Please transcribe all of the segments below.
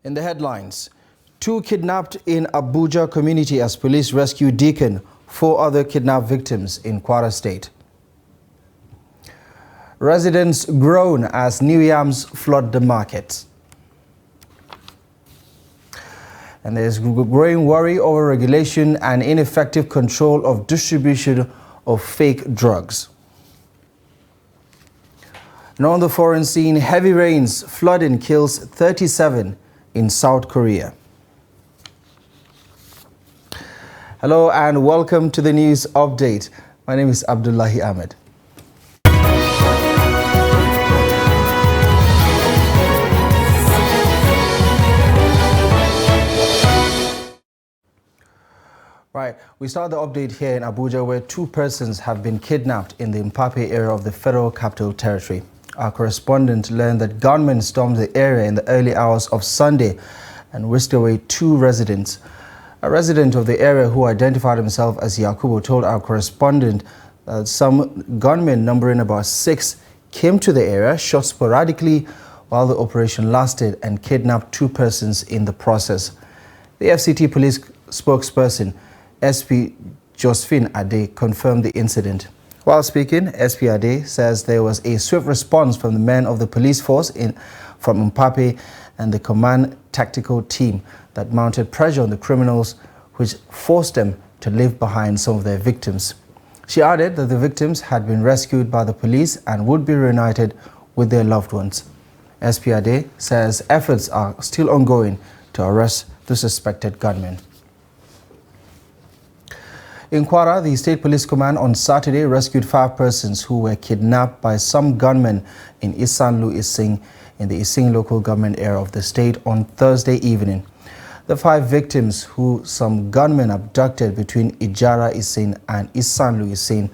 In the headlines, 2 kidnapped in Abuja community as police rescue Deacon, 4 other kidnapped victims in Kwara State. Residents groan as new yams flood the market. And there is growing worry over regulation and ineffective control of distribution of fake drugs. And on the foreign scene, heavy rains, flooding kills 37 in South Korea. Hello and welcome to the news update. My name is Abdullahi Ahmed. Right, we start the update here in Abuja, where 2 persons have been kidnapped in the Mpape area of the Federal Capital Territory. Our correspondent learned that gunmen stormed the area in the early hours of Sunday and whisked away 2 residents. A resident of the area who identified himself as Yakubu told our correspondent that some gunmen numbering about 6 came to the area, shot sporadically while the operation lasted, and kidnapped 2 persons in the process. The FCT police spokesperson, SP Josephine Ade, confirmed the incident. While speaking, SP Ade says there was a swift response from the men of the police force from Mpape and the command tactical team that mounted pressure on the criminals, which forced them to leave behind some of their victims. She added that the victims had been rescued by the police and would be reunited with their loved ones. SP Ade says efforts are still ongoing to arrest the suspected gunmen. In Kwara, the State Police Command on Saturday rescued 5 persons who were kidnapped by some gunmen in Isanlu Ising in the Ising local government area of the state on Thursday evening. The 5 victims who some gunmen abducted between Ijara Ising and Isanlu Ising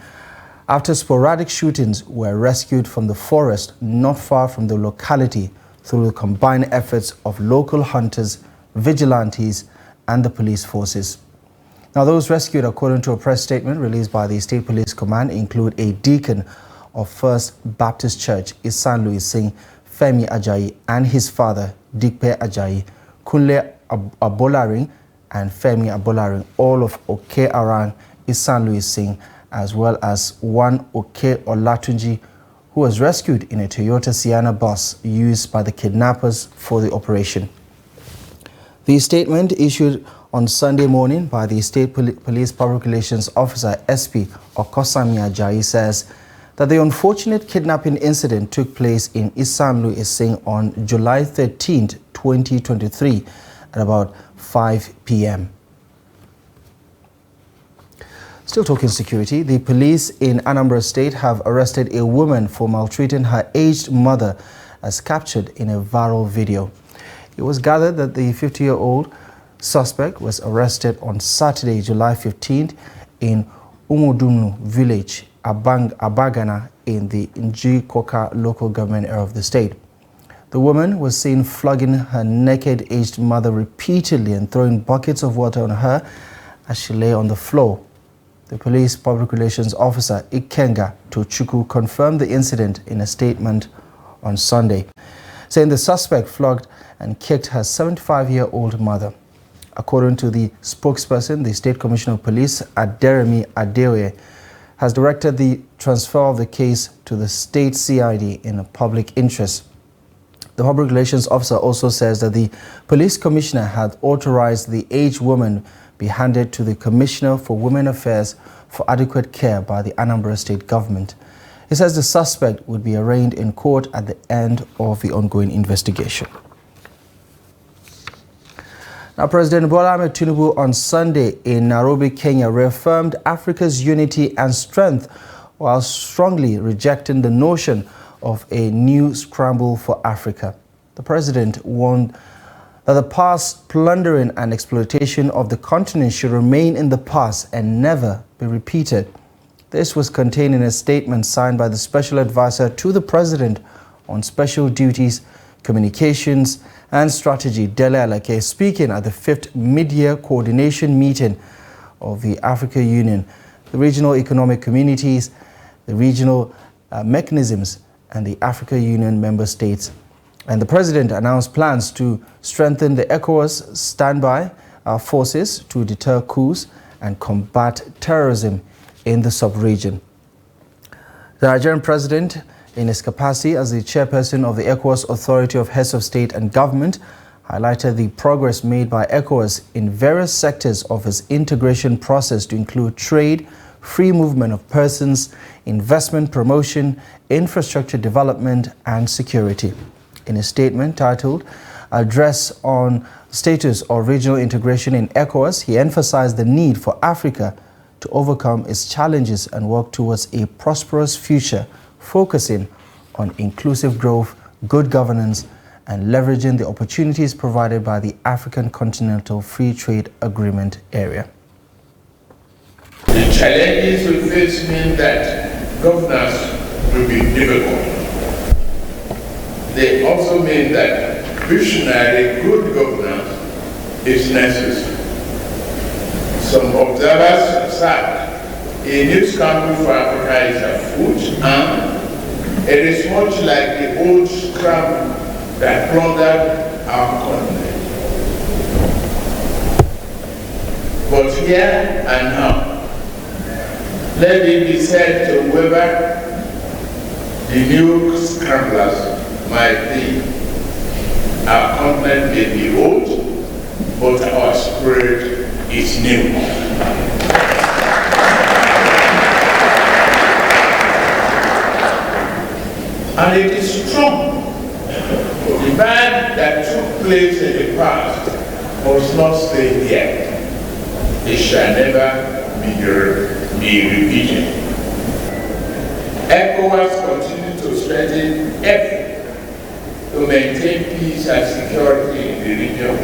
after sporadic shootings were rescued from the forest not far from the locality through the combined efforts of local hunters, vigilantes and the police forces. Now, those rescued, according to a press statement released by the State Police Command, include a deacon of First Baptist Church, Isanlu Ising, Femi Ajayi, and his father, Dikpe Ajayi, Kunle Abolaring, and Femi Abolaring, all of Oke Arang, Isanlu Ising, as well as one Oke Olatunji, who was rescued in a Toyota Sienna bus used by the kidnappers for the operation. The statement issued on Sunday morning by the State Police Public Relations Officer SP Okosami Ajayi says that the unfortunate kidnapping incident took place in Isanlu Ising on July 13, 2023 at about 5 p.m. Still talking security, the police in Anambra State have arrested a woman for maltreating her aged mother as captured in a viral video. It was gathered that the 50-year-old suspect was arrested on Saturday, July 15th in Umudunu village, Abagana, in the Njikoka local government area of the state. The woman was seen flogging her naked aged mother repeatedly and throwing buckets of water on her as she lay on the floor. The police public relations officer, Ikenga Tochukwu, confirmed the incident in a statement on Sunday, saying the suspect flogged and kicked her 75-year-old mother. According to the spokesperson, the State Commissioner of Police, Aderemi Adeoye, has directed the transfer of the case to the State CID in a public interest. The Public Relations Officer also says that the Police Commissioner had authorized the aged woman be handed to the Commissioner for Women Affairs for adequate care by the Anambra State government. He says the suspect would be arraigned in court at the end of the ongoing investigation. Now, President Bola Ahmed Tinubu on Sunday in Nairobi, Kenya, reaffirmed Africa's unity and strength while strongly rejecting the notion of a new scramble for Africa. The president warned that the past plundering and exploitation of the continent should remain in the past and never be repeated. This was contained in a statement signed by the Special Advisor to the President on Special Duties, Communications and Strategy, Dele Alake, speaking at the 5th Mid-Year Coordination Meeting of the Africa Union, the regional economic communities, the regional mechanisms, and the Africa Union member states. And the president announced plans to strengthen the ECOWAS standby forces to deter coups and combat terrorism in the sub-region. The Nigerian president, in his capacity as the chairperson of the ECOWAS Authority of Heads of State and Government, highlighted the progress made by ECOWAS in various sectors of its integration process to include trade, free movement of persons, investment promotion, infrastructure development, and security. In a statement titled Address on Status of Regional Integration in ECOWAS, he emphasized the need for Africa to overcome its challenges and work towards a prosperous future, focusing on inclusive growth, good governance, and leveraging the opportunities provided by the African Continental Free Trade Agreement area. The challenges we face mean that governance will be difficult. They also mean that visionary good governance is necessary. Some observers assert a new scramble for Africa is afoot, and it is much like the old scramble that plundered our continent. But here and now, let it be said to whoever the new scramblers might be, our continent may be old, but our spirit is new. And it is strong. The bad that took place in the past must not stay here. It shall never be repeated. ECOWAS continues to strengthen effort to maintain peace and security in the region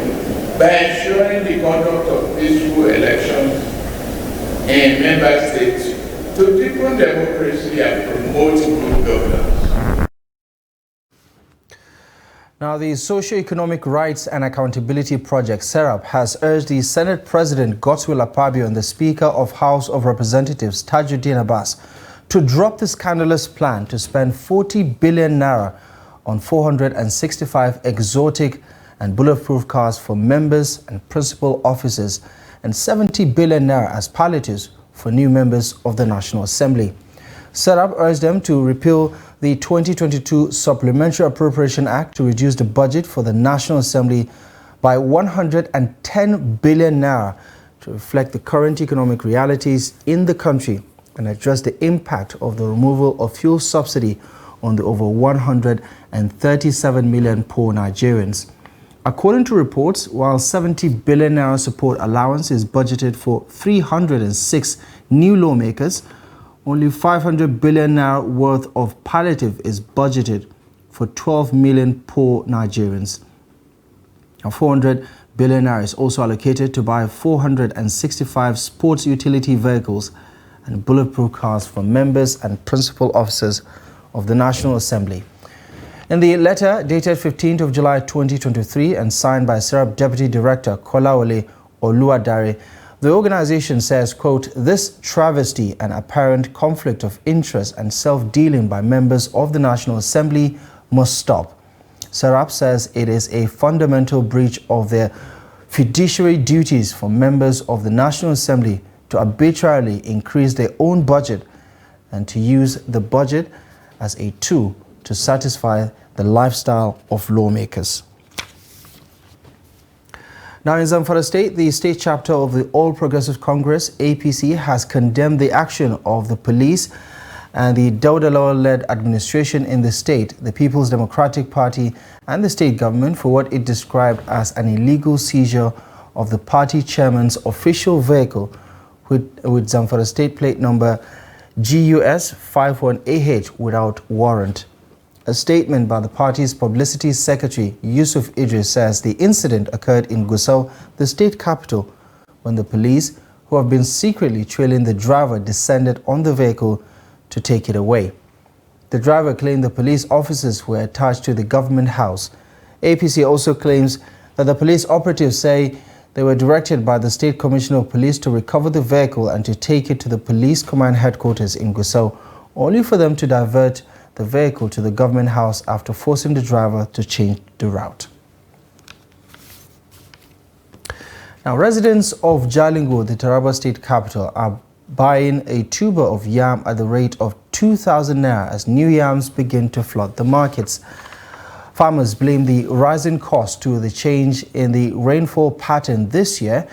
by ensuring the conduct of peaceful elections in member states to deepen democracy and promote good governance. Now, the Socio-Economic Rights and Accountability Project, SERAP, has urged the Senate President Godswill Akpabio and the Speaker of House of Representatives Tajuddin Abbas to drop the scandalous plan to spend 40 billion naira on 465 exotic and bulletproof cars for members and principal officers and 70 billion naira as palliatives for new members of the National Assembly. SERAP urged them to repeal the 2022 Supplementary Appropriation Act to reduce the budget for the National Assembly by 110 billion naira to reflect the current economic realities in the country and address the impact of the removal of fuel subsidy on the over 137 million poor Nigerians. According to reports, while 70 billion naira support allowance is budgeted for 306 new lawmakers, only 500 billion naira worth of palliative is budgeted for 12 million poor Nigerians. Now, 400 billion naira is also allocated to buy 465 sports utility vehicles and bulletproof cars for members and principal officers of the National Assembly. In the letter dated 15th of July 2023 and signed by SERAP Deputy Director Kolawole Oluwadare, the organization says, quote, "This travesty and apparent conflict of interest and self-dealing by members of the National Assembly must stop." SERAP says it is a fundamental breach of their fiduciary duties for members of the National Assembly to arbitrarily increase their own budget and to use the budget as a tool to satisfy the lifestyle of lawmakers. Now, in Zamfara State, the state chapter of the All Progressive Congress, APC, has condemned the action of the police and the Dauda Lawal-led administration in the state, the People's Democratic Party, and the state government for what it described as an illegal seizure of the party chairman's official vehicle with Zamfara State plate number GUS 51AH without warrant. A statement by the party's publicity secretary, Yusuf Idris, says the incident occurred in Gusau, the state capital, when the police, who have been secretly trailing the driver, descended on the vehicle to take it away. The driver claimed the police officers were attached to the government house. APC also claims that the police operatives say they were directed by the State Commissioner of Police to recover the vehicle and to take it to the police command headquarters in Gusau, only for them to divert the vehicle to the government house after forcing the driver to change the route. Now, residents of Jalingo, the Taraba state capital, are buying a tuber of yam at the rate of 2,000 naira as new yams begin to flood the markets. Farmers blame the rising cost to the change in the rainfall pattern this year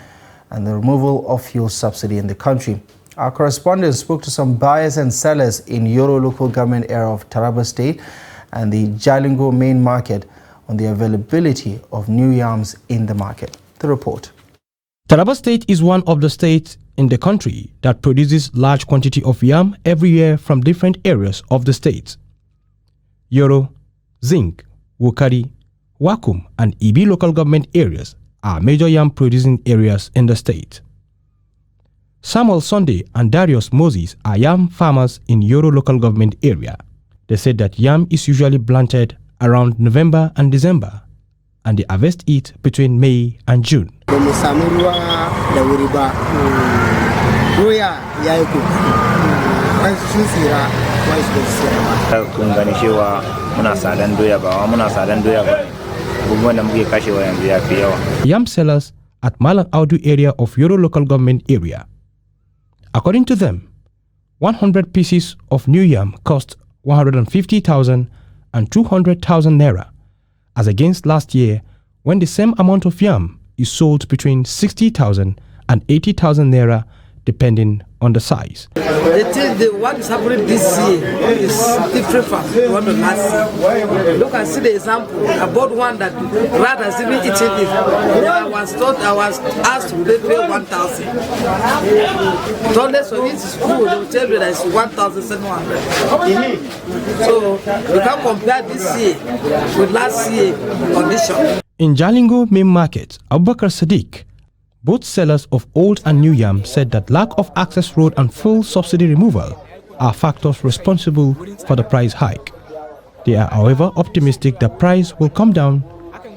and the removal of fuel subsidy in the country. Our correspondent spoke to some buyers and sellers in Yoro local government area of Taraba state and the Jalingo main market on the availability of new yams in the market. The report. Taraba State is one of the states in the country that produces large quantity of yam every year from different areas of the state. Yoro, Zinc, Wukari, Wakum and Ibi local government areas are major yam producing areas in the state. Samuel Sunday and Darius Moses are yam farmers in Yoro local government area. They said that yam is usually planted around November and December and they harvest it between May and June. Yam sellers at Malang Audu area of Yoro local government area. According to them, 100 pieces of new yam cost 150,000 and 200,000 naira, as against last year when the same amount of yam is sold between 60,000 and 80,000 naira depending on the size. What is happening this year is different from what the last year. Look and see the example. I bought one that rat has even eaten it. I was asked to pay 1,000. Unless when it is full, they will tell you that it's 1,700. So you can't compare this year with last year condition. In Jalingo main market, Abubakar Sadiq, both sellers of old and new yam said that lack of access road and full subsidy removal are factors responsible for the price hike. They are, however, optimistic the price will come down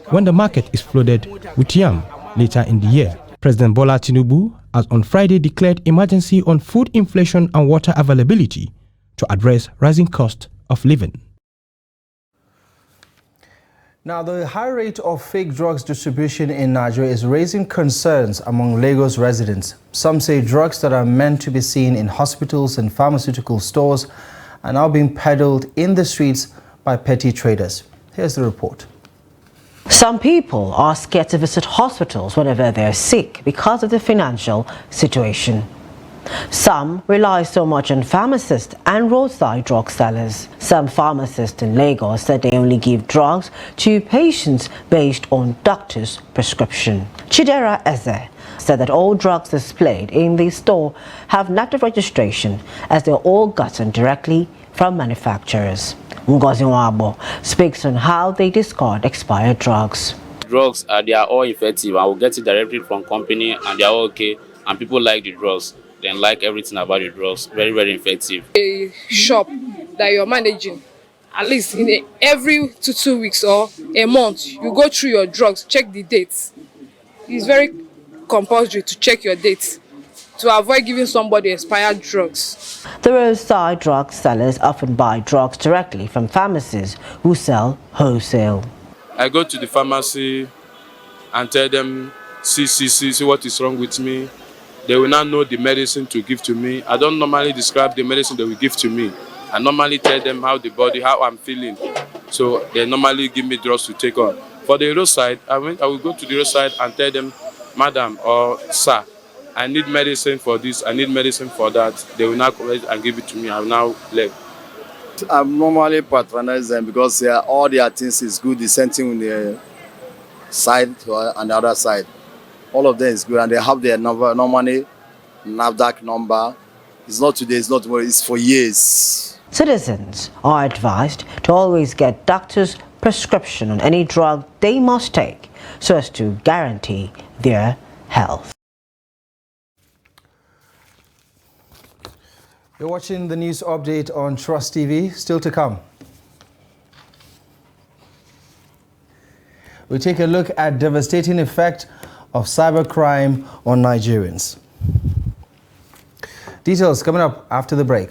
when the market is flooded with yam later in the year. President Bola Tinubu has on Friday declared emergency on food inflation and water availability to address rising cost of living. Now, the high rate of fake drugs distribution in Nigeria is raising concerns among Lagos residents. Some say drugs that are meant to be seen in hospitals and pharmaceutical stores are now being peddled in the streets by petty traders. Here's the report. Some people are scared to visit hospitals whenever they're sick because of the financial situation. Some rely so much on pharmacists and roadside drug sellers. Some pharmacists in Lagos said they only give drugs to patients based on doctor's prescription. Chidera Eze said that all drugs displayed in the store have NAFDAC registration as they're all gotten directly from manufacturers. Ngozi Nwabo speaks on how they discard expired drugs. Drugs, they are all effective. I will get it directly from company and they are all okay and people like the drugs. Then like everything about the drugs, very, very effective. A shop that you're managing, at least in every 2 weeks or a month, you go through your drugs, check the dates. It's very compulsory to check your dates to avoid giving somebody expired drugs. The roadside drug sellers often buy drugs directly from pharmacies who sell wholesale. I go to the pharmacy and tell them, see what is wrong with me. They will not know the medicine to give to me. I don't normally describe the medicine they will give to me. I normally tell them how I'm feeling. So they normally give me drugs to take on. For the roadside, I will go to the roadside and tell them, Madam or Sir, I need medicine for this, I need medicine for that. They will not collect and give it to me. I will now leave. I normally patronize them because all their things is good. The same thing on the side and the other side. All of them is good and they have their number, normally NAFDAC number. It's not today, it's not tomorrow, it's for years. Citizens are advised to always get doctor's prescription on any drug they must take so as to guarantee their health. You're watching the news update on Trust TV. Still to come. We take a look at devastating effect of cybercrime on Nigerians. Details coming up after the break.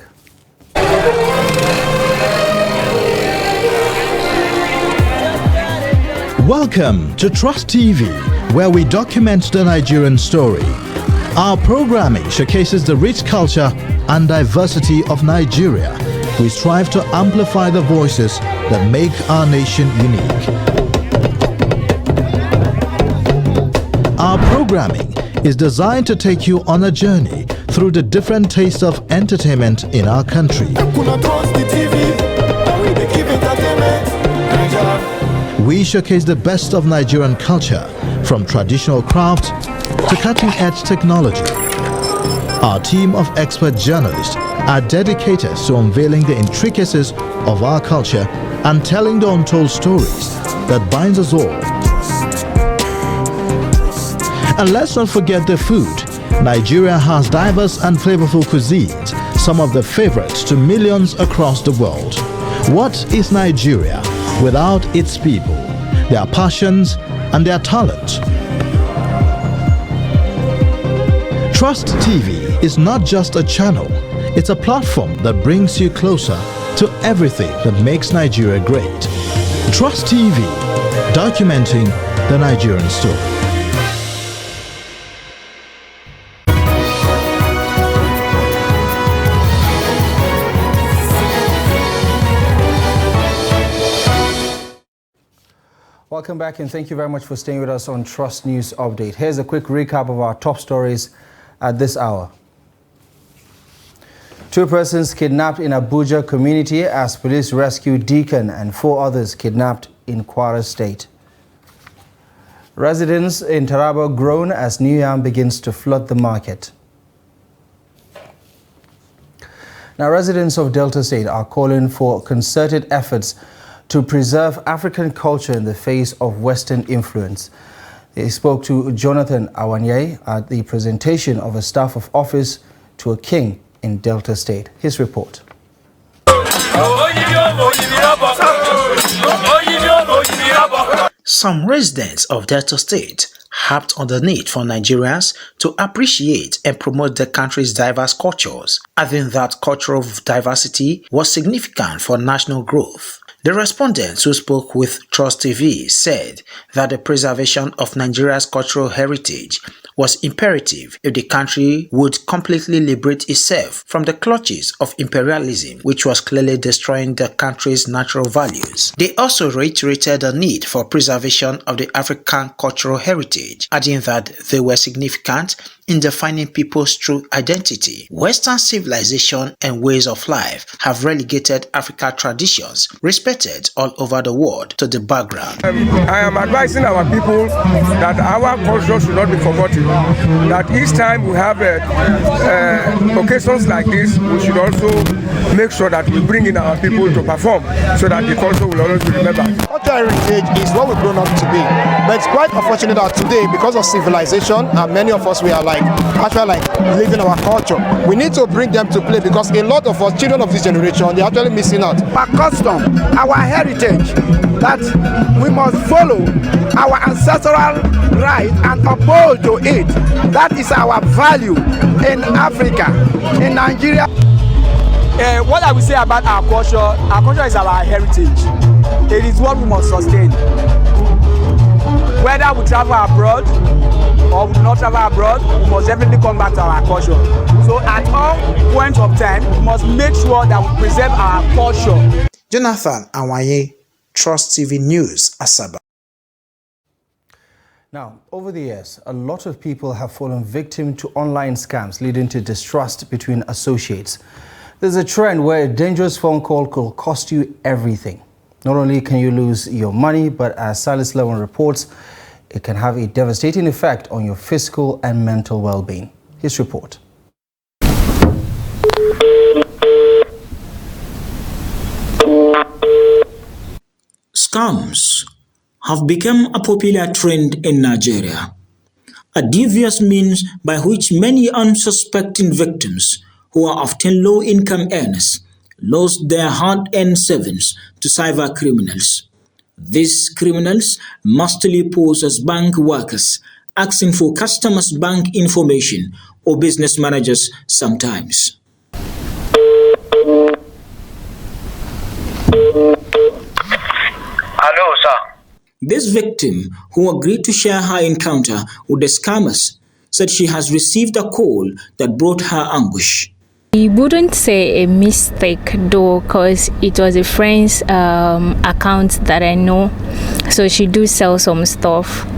Welcome to Trust TV, where we document the Nigerian story. Our programming showcases the rich culture and diversity of Nigeria. We strive to amplify the voices that make our nation unique. Our programming is designed to take you on a journey through the different tastes of entertainment in our country. We showcase the best of Nigerian culture, from traditional craft to cutting-edge technology. Our team of expert journalists are dedicated to unveiling the intricacies of our culture and telling the untold stories that binds us all. And let's not forget the food. Nigeria has diverse and flavorful cuisines, some of the favorites to millions across the world. What is Nigeria without its people, their passions and their talent? Trust TV is not just a channel, it's a platform that brings you closer to everything that makes Nigeria great. Trust TV, documenting the Nigerian story. Welcome back, and thank you very much for staying with us on Trust News Update. Here's a quick recap of our top stories at this hour. 2 persons kidnapped in Abuja community as police rescue Deacon, and 4 others kidnapped in Kwara State. Residents in Taraba groan as new yam begins to flood the market. Now, residents of Delta State are calling for concerted efforts to preserve African culture in the face of Western influence. They spoke to Jonathan Awanye at the presentation of a staff of office to a king in Delta State. His report. Some residents of Delta State harped on the need for Nigerians to appreciate and promote the country's diverse cultures, adding that cultural diversity was significant for national growth. The respondents who spoke with Trust TV said that the preservation of Nigeria's cultural heritage was imperative if the country would completely liberate itself from the clutches of imperialism, which was clearly destroying the country's natural values. They also reiterated the need for preservation of the African cultural heritage, adding that they were significant in defining people's true identity. Western civilization and ways of life have relegated African traditions, respected all over the world, to the background. I am advising our people that our culture should not be forgotten. That each time we have occasions like this, we should also make sure that we bring in our people to perform, so that the culture will always be remembered. Cultural heritage is what we've grown up to be, but it's quite unfortunate that today, because of civilization, and many of us, we are actually living our culture. We need to bring them to play, because a lot of us, children of this generation, they're actually missing out. Our custom, our heritage, that we must follow our ancestral right and uphold to it. That is our value in Africa, in Nigeria. What I will say about our culture is our heritage. It is what we must sustain. Whether we travel abroad or we do not travel abroad, we must definitely come back to our culture. So at all points of time, we must make sure that we preserve our culture. Jonathan Awanye, Trust TV News, Asaba. Now, over the years, a lot of people have fallen victim to online scams, leading to distrust between associates. There's a trend where a dangerous phone call could cost you everything. Not only can you lose your money, but as Silas Lewin reports, it can have a devastating effect on your physical and mental well-being. His report. Scams have become a popular trend in Nigeria, a devious means by which many unsuspecting victims, who are often low-income earners, lost their hard-earned savings to cyber criminals. These criminals mostly pose as bank workers, asking for customers' bank information or business managers sometimes. Hello, sir. This victim, who agreed to share her encounter with the scammers, said she has received a call that brought her anguish. I wouldn't say a mistake though, because it was a friend's account that I know, so she do sell some stuff.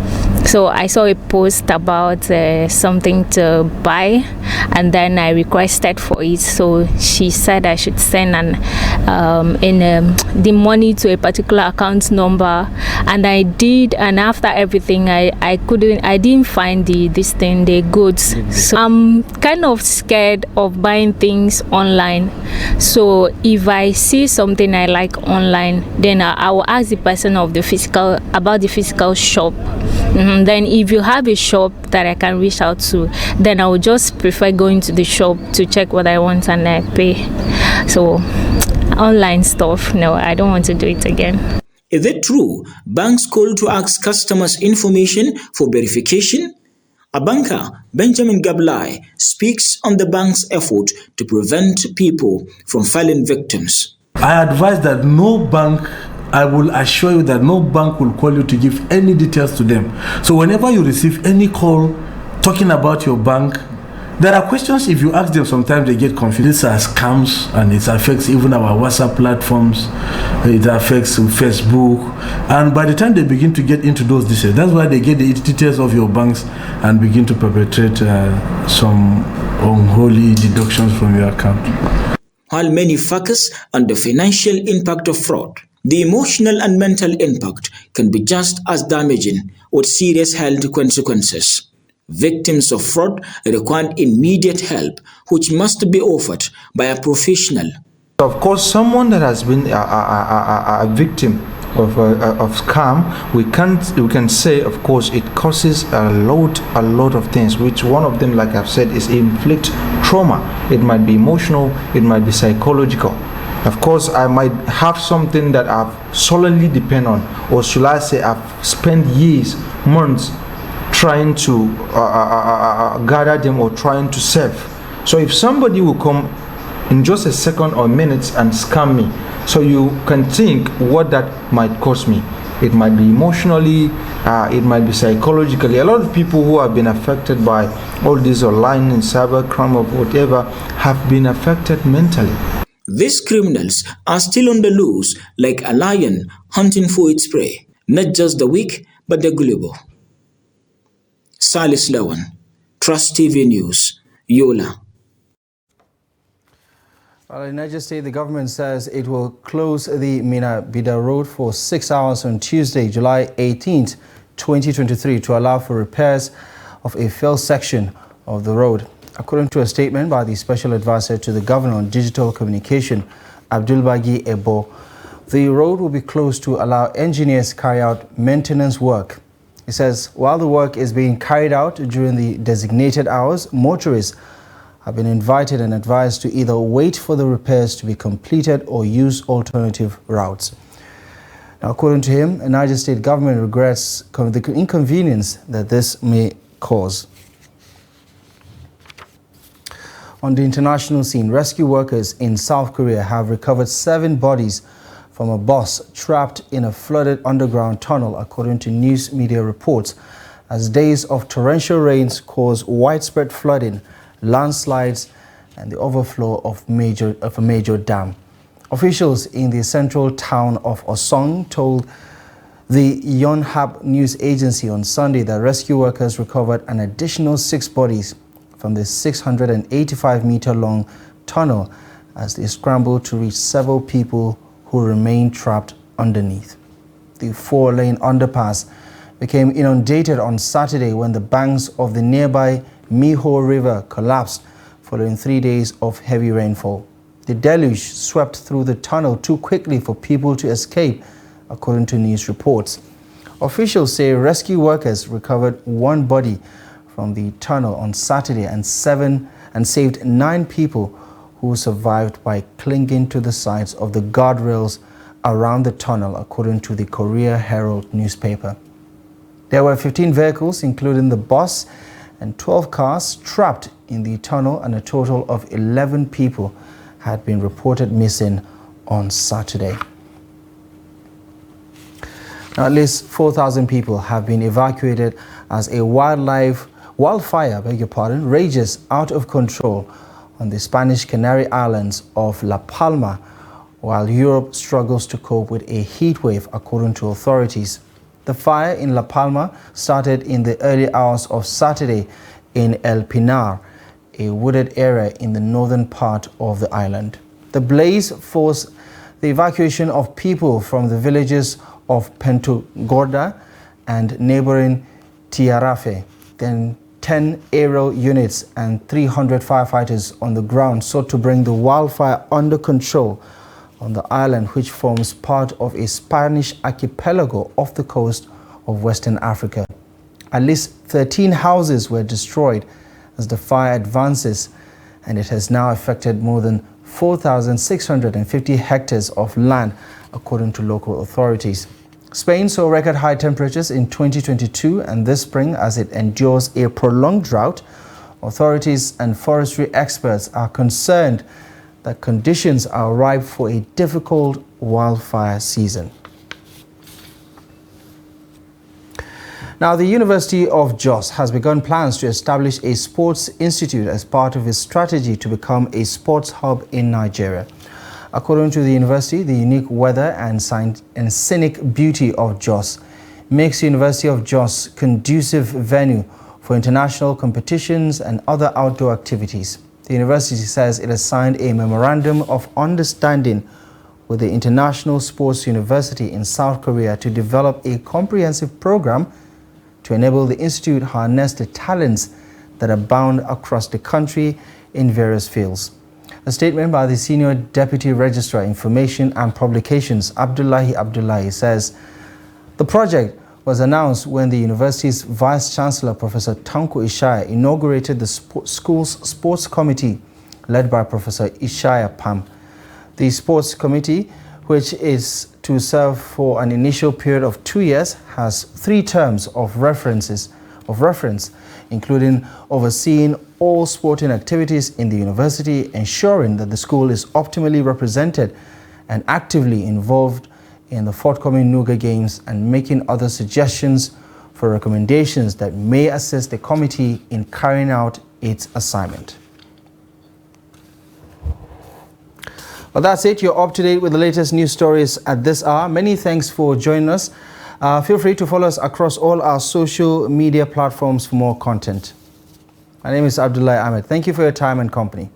So I saw a post about something to buy, and then I requested for it. So she said I should send the money to a particular account number, and I did. And after everything, I didn't find the goods. So I'm kind of scared of buying things online. So if I see something I like online, then I will ask the person of the physical about the physical shop. Then if you have a shop that I can reach out to, then I would just prefer going to the shop to check what I want and I pay. So online stuff, no, I don't want to do it again. Is it true banks call to ask customers information for verification? A banker, Benjamin Gablai, speaks on the bank's effort to prevent people from falling victims. I advise that no bank, I will assure you that no bank will call you to give any details to them. So whenever you receive any call talking about your bank, there are questions. If you ask them, sometimes they get confused. These are scams, and it affects even our WhatsApp platforms. It affects Facebook. And by the time they begin to get into those details, that's why they get the details of your banks and begin to perpetrate some unholy deductions from your account. While many focus on the financial impact of fraud, the emotional and mental impact can be just as damaging with serious health consequences. Victims of fraud require immediate help, which must be offered by a professional. Of course, someone that has been a victim of scam, we can say, of course, it causes a lot of things, which one of them, like I've said, is inflict trauma. It might be emotional, it might be psychological. Of course, I might have something that I've solely depend on, or should I say I've spent years, months trying to gather them or trying to save. So if somebody will come in just a second or minutes and scam me, so you can think what that might cost me. It might be emotionally, it might be psychologically. A lot of people who have been affected by all this online and cyber crime or whatever have been affected mentally. These criminals are still on the loose like a lion hunting for its prey, not just the weak, but the gullible. Salis Lawan, Trust TV News, Yola. In Niger State, the government says it will close the Mina-Bida Road for 6 hours on Tuesday, July 18th, 2023 to allow for repairs of a failed section of the road. According to a statement by the Special Advisor to the Governor on Digital Communication, Abdulbagi Ebo, the road will be closed to allow engineers to carry out maintenance work. He says while the work is being carried out during the designated hours, motorists have been invited and advised to either wait for the repairs to be completed or use alternative routes. Now, according to him, the Niger State government regrets the inconvenience that this may cause. On the international scene, rescue workers in South Korea have recovered 7 bodies from a bus trapped in a flooded underground tunnel, according to news media reports, as days of torrential rains caused widespread flooding, landslides, and the overflow of a major dam. Officials in the central town of Osong told the Yonhap news agency on Sunday that rescue workers recovered an additional 6 bodies from the 685-meter-long tunnel as they scrambled to reach several people who remained trapped underneath. The 4-lane underpass became inundated on Saturday when the banks of the nearby Miho River collapsed following 3 days of heavy rainfall. The deluge swept through the tunnel too quickly for people to escape, according to news reports. Officials say rescue workers recovered 1 body from the tunnel on Saturday and saved 9 people who survived by clinging to the sides of the guardrails around the tunnel, according to the Korea Herald newspaper. There were 15 vehicles, including the bus, and 12 cars trapped in the tunnel, and a total of 11 people had been reported missing on Saturday. At least 4,000 people have been evacuated as a wildfire, rages out of control on the Spanish Canary Islands of La Palma, while Europe struggles to cope with a heat wave, according to authorities. The fire in La Palma started in the early hours of Saturday in El Pinar, a wooded area in the northern part of the island. The blaze forced the evacuation of people from the villages of Pentogorda and neighboring Tiarafe. Then 10 aerial units and 300 firefighters on the ground sought to bring the wildfire under control on the island, which forms part of a Spanish archipelago off the coast of Western Africa. At least 13 houses were destroyed as the fire advances, and it has now affected more than 4,650 hectares of land, according to local authorities. Spain saw record high temperatures in 2022 and this spring as it endures a prolonged drought. Authorities and forestry experts are concerned that conditions are ripe for a difficult wildfire season. Now, the University of Jos has begun plans to establish a sports institute as part of its strategy to become a sports hub in Nigeria. According to the university, the unique weather and scenic beauty of Jos makes the University of Jos conducive venue for international competitions and other outdoor activities. The university says it has signed a memorandum of understanding with the International Sports University in South Korea to develop a comprehensive program to enable the institute harness the talents that abound across the country in various fields. A statement by the Senior Deputy Registrar Information and Publications, Abdullahi says the project was announced when the university's Vice Chancellor, Professor Tanko Ishaya, inaugurated the school's sports committee led by Professor Ishaya Pam. The sports committee, which is to serve for an initial period of 2 years, has 3 terms of reference, including overseeing all sporting activities in the university, ensuring that the school is optimally represented and actively involved in the forthcoming Nuga Games, and making other suggestions for recommendations that may assist the committee in carrying out its assignment. Well, that's it. You're up to date with the latest news stories at this hour. Many thanks for joining us. Feel free to follow us across all our social media platforms for more content. My name is Abdullahi Ahmed. Thank you for your time and company.